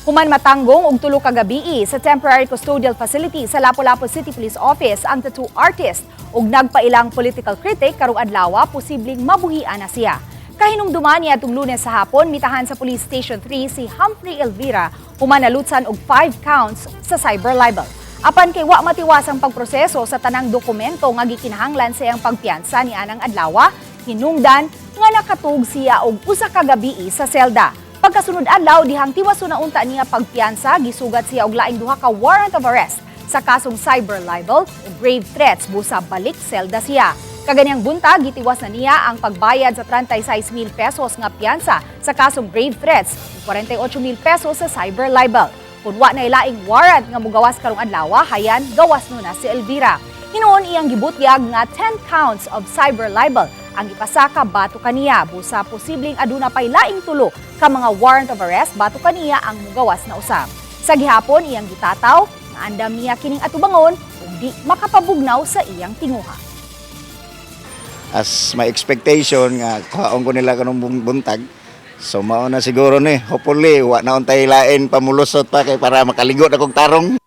Human matanggong og tulo kagabii sa temporary custodial facility sa Lapu-Lapu City Police Office ang tattoo artist ug nagpailang political critic karong adlawa posibleng mabuhian na siya. Kahinumduman niadtung Lunes sa hapon mitahan sa Police Station 3 si Humprey Elvira human nalutsan og 5 counts sa cyberlibel. Apan kay wa matiwas ang pagproseso sa tanang dokumento nga gikinahanglan sa iyang pagpiyansa ni anang adlawa, hinungdan nga nakatug siya og usa ka gabii sa selda. Pagkasunod adlaw dihang tiwas na unta niya pagpiyansa, gisugat siya og laing duha ka warrant of arrest sa kasong cyberlibel ug grave threats busa balik selda siya. Kaganyang buntag gitiwas na niya ang pagbayad sa 36,000 pesos nga piyansa sa kasong grave threats ug 48,000 pesos sa cyberlibel. Kung wa na ilaing warrant nga mugawas karong adlaw, hayan gawas no na si Elvira. Hinuon iyang gibutyag nga 10 counts of cyberlibel ang ipasaka bato kaniya busa posibleng aduna pay laing tulo ka mga warrant of arrest bato kaniya ang mugawas na usab. Sa gihapon iyang gitataw nga andam niya kining atubangon ug di makapabugnaw sa iyang tinguha. As my expectation nga kuhaon ko nila kanong buntag, so mao na siguro ni hopefully wa na untay lain pamulusot pa kay para makaligot akong tarong.